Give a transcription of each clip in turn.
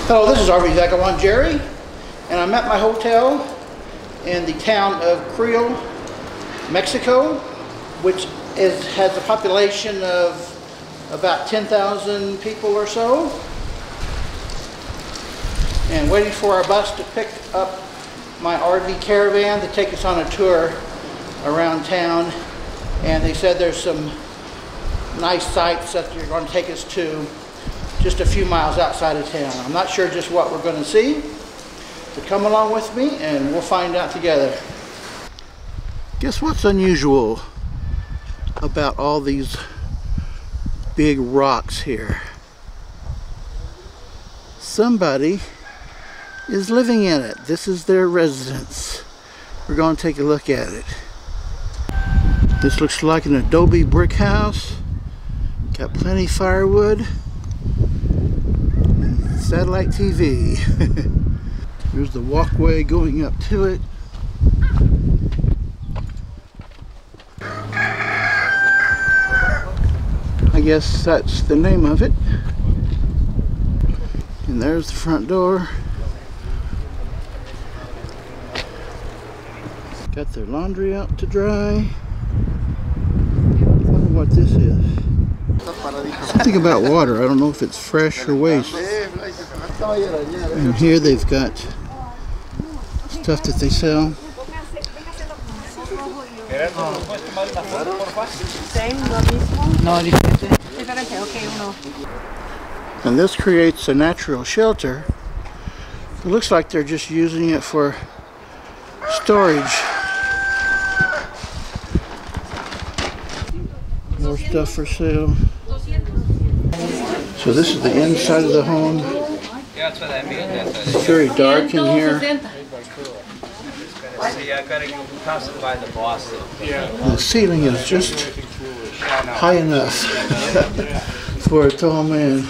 Hello, this is RV Vagabond Jerry, and I'm at my hotel in the town of Creel, Mexico, which has a population of about 10,000 people or so, and waiting for our bus to pick up my RV caravan to take us on a tour around town. And they said there's some nice sights that they're going to take us to just a few miles outside of town. I'm not sure just what we're going to see, but come along with me and we'll find out together. Guess what's unusual about all these big rocks here? Somebody is living in it. This is their residence. We're going to take a look at it. This looks like an adobe brick house. Got plenty of firewood. And satellite TV. There's the walkway going up to it. I guess that's the name of it. And there's the front door. Got their laundry out to dry. I wonder what this is. Something about water. I don't know if it's fresh or waste. And here they've got stuff that they sell. And this creates a natural shelter. It looks like they're just using it for storage. More stuff for sale. So this is the inside of the home. It's very dark in here. The ceiling is just high enough for a tall man.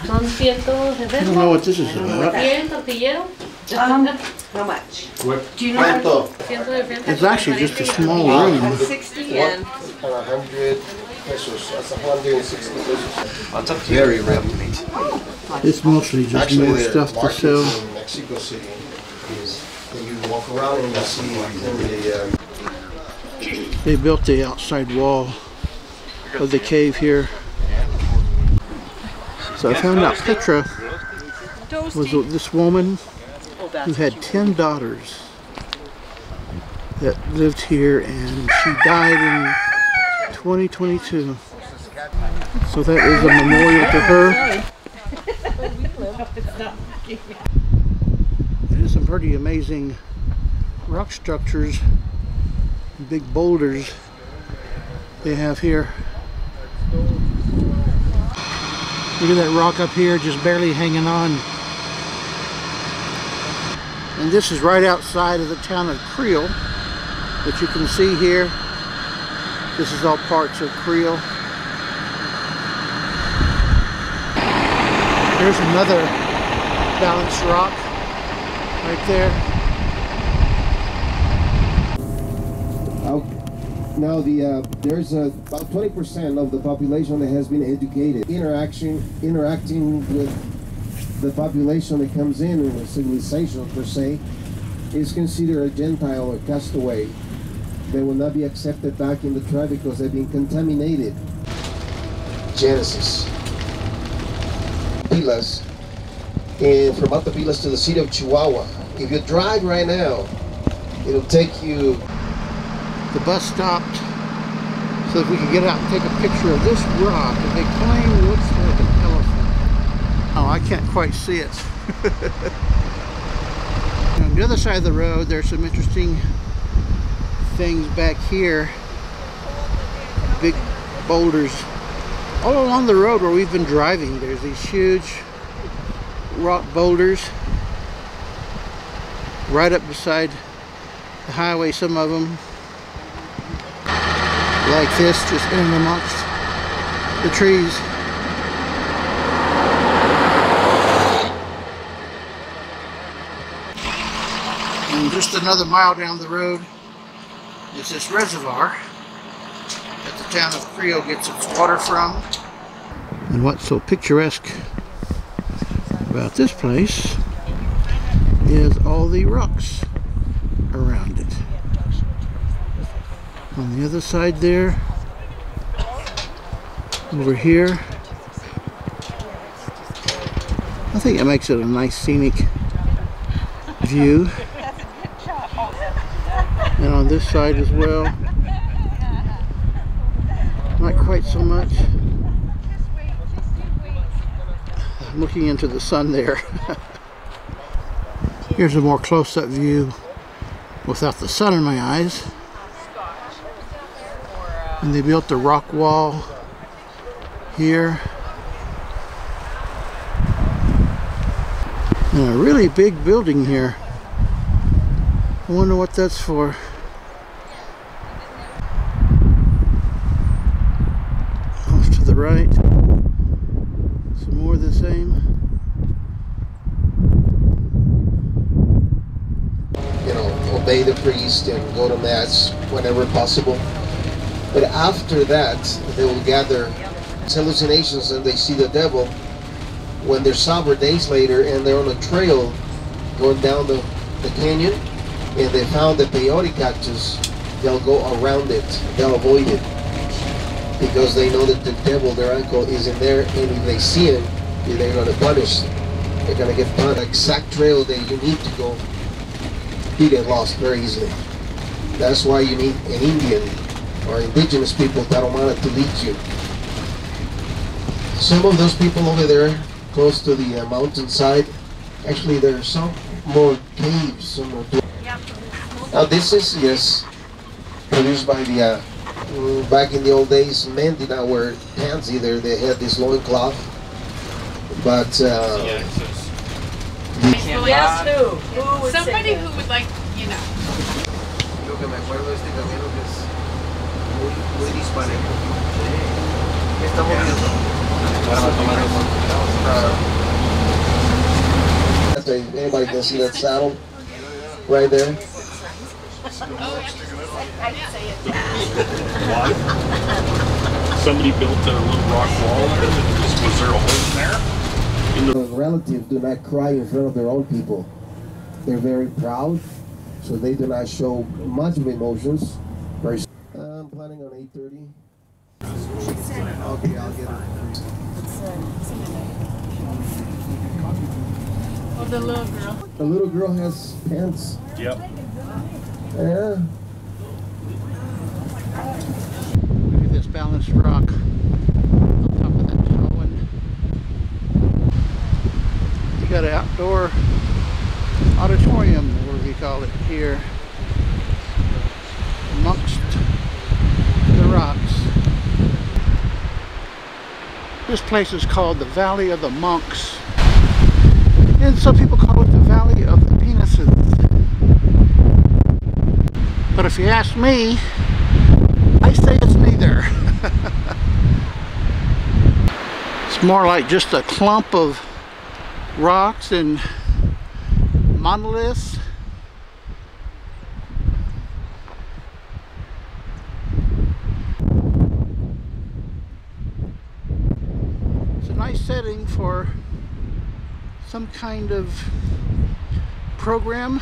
I don't know what this is about. How much? Do you know? It's actually just a small room. 60 and 100 pesos. That's 160 pesos. That's a very rare meat. It's mostly just more stuff to sell. In Mexico City is when you walk around and you see They built the outside wall of the cave here. So I found out Petra was this woman who had 10 daughters that lived here, and she died in 2022. So that is a memorial to her. There's some pretty amazing rock structures, big boulders they have here. Look at that rock up here, just barely hanging on. And this is right outside of the town of Creel, that you can see here. This is all parts of Creel. There's another balanced rock right there. now there's about 20% of the population that has been educated. Interacting with the population that comes in a civilization per se is considered a Gentile or castaway. They will not be accepted back in the tribe because they've been contaminated. Genesis. Pilas. And from Altapilas to the city of Chihuahua. If you drive right now, it'll take you. The bus stopped so that we could get out and take a picture of this rock that they claim looks like an elephant. Oh, I can't quite see it. On the other side of the road, there's some interesting things back here. Big boulders. All along the road where we've been driving, there's these huge rock boulders right up beside the highway, some of them like this, just in amongst the trees. And just another mile down the road is this reservoir that the town of Creel gets its water from. And what's so picturesque about this place is all the rocks around it. On the other side there, over here, I think it makes it a nice scenic view. And on this side as well, not quite so much. I'm looking into the sun there. Here's a more close-up view without the sun in my eyes. And they built the rock wall here. And a really big building here. I wonder what that's for. Off to the right, some more of the same. You know, obey the priest and go to mass whenever possible. But after that, they will gather hallucinations and they see the devil when they're sober days later and they're on a trail going down the canyon and they found the peyote cactus. They'll go around it, they'll avoid it because they know that the devil, their uncle, is in there, and if they see him, they're going to punish them. They're going to get punished. The exact trail that you need to go, you get lost very easily. That's why you need an Indian or indigenous people, Tarahumara, to lead you. Some of those people over there, close to the mountainside, actually there are some more caves. Some more. Now this is, yes, produced by the, back in the old days, men did not wear pants either. They had this loincloth. But, yes, who would somebody who would like, you know. Anybody can see that saddle right there? Somebody built a little rock wall there. Was there a hole in there? The relatives do not cry in front of their own people. They're very proud, so they do not show much of emotions. I'm planning on 8:30. Okay, I'll get it. Oh, the little girl. The little girl has pants. Yep. Yeah. Look at this balanced rock on top of that tall one. You got an outdoor auditorium, whatever you call it, here amongst the rocks. This place is called the Valley of the Monks, and some people call it the Valley of the Penises. But if you ask me, I say it's neither. It's more like just a clump of rocks and monoliths. It's a nice setting for some kind of program,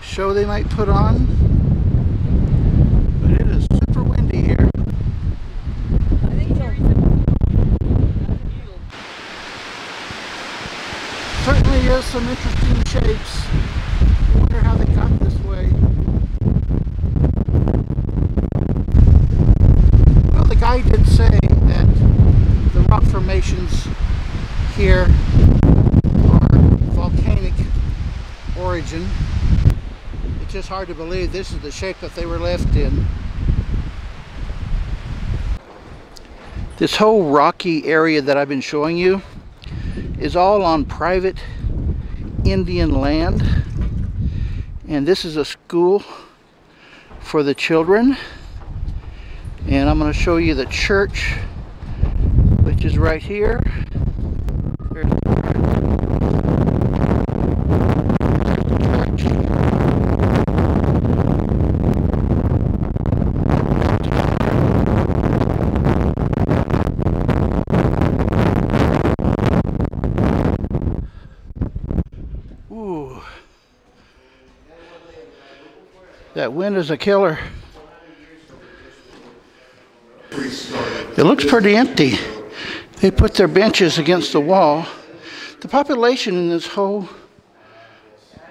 show they might put on, but it is super windy here. Certainly is some interesting shapes. I wonder how they got this way. Well, the guy did say that the rock formations here are volcanic origin. It's just hard to believe this is the shape that they were left in. This whole rocky area that I've been showing you is all on private Indian land, and this is a school for the children, and I'm going to show you the church, which is right here. There's the church. That wind is a killer. It looks pretty empty. They put their benches against the wall. The population in this whole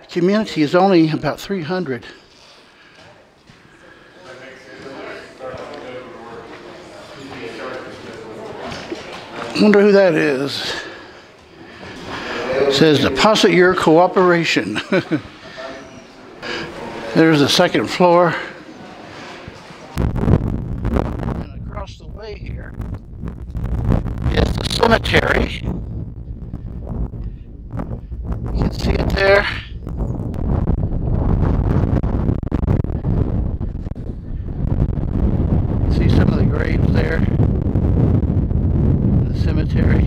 community is only about 300. Wonder who that is. It says deposit your cooperation. There's the second floor. And across the way here is the cemetery. You can see it there. See some of the graves there in the cemetery.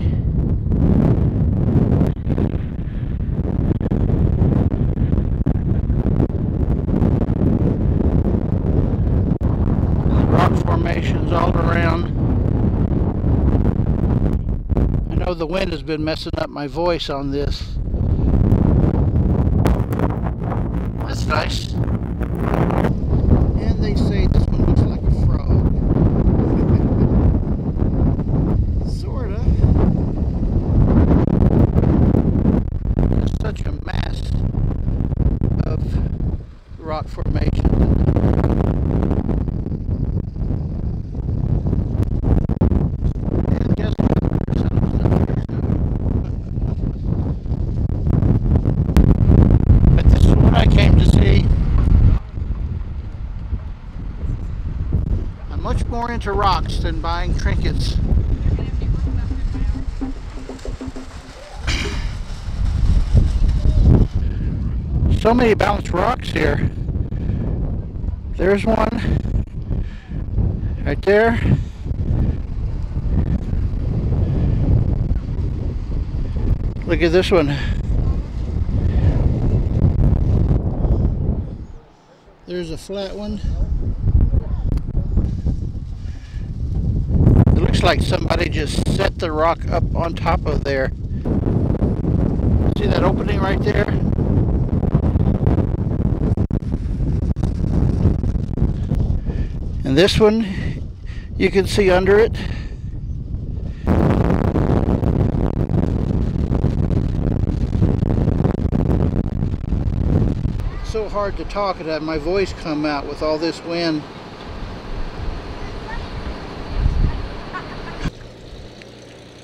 Formations all around. I know the wind has been messing up my voice on this. That's nice. And they say this one looks like a frog. Sorta. There's such a mass of rock formations. Much more into rocks than buying trinkets. So many balanced rocks here. There's one right there. Look at this one. There's a flat one. Looks like somebody just set the rock up on top of there. See that opening right there? And this one, you can see under it. It's so hard to talk and have my voice come out with all this wind.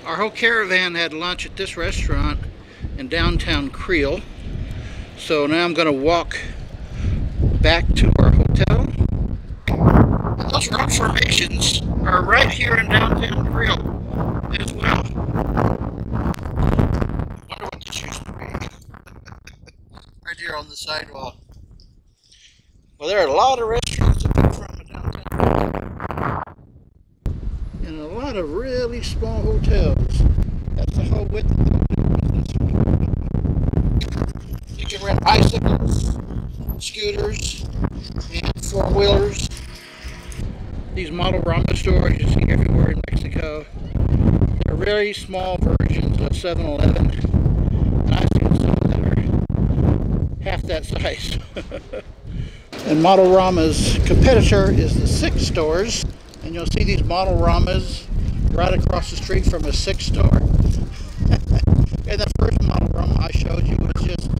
Our whole caravan had lunch at this restaurant in downtown Creel. So now I'm going to walk back to our hotel. And those rock formations are right here in downtown Creel as well. I wonder what this used to be. Right here on the sidewalk. Well, there are a lot of restaurants to pick from in downtown. And a lot of really small hotels. That's the whole width of the hotel. You can rent bicycles, scooters, and four-wheelers. These model Rama stores you see everywhere in Mexico. They're very small versions of 7-Eleven. And I've seen some that are half that size. And Model Rama's competitor is the Six stores. And you'll see these Model Ramas right across the street from a Six store. And the first Model Rama I showed you was just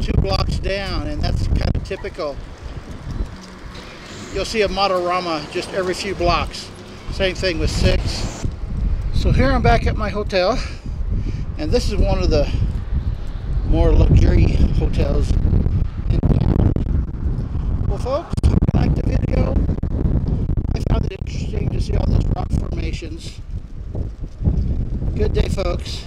2 blocks down, and that's kind of typical. You'll see a Model Rama just every few blocks. Same thing with Six. So here I'm back at my hotel, and this is one of the more luxury hotels in town. Well, folks, hope you liked the video. I found it interesting to see all those rock formations. Good day, folks.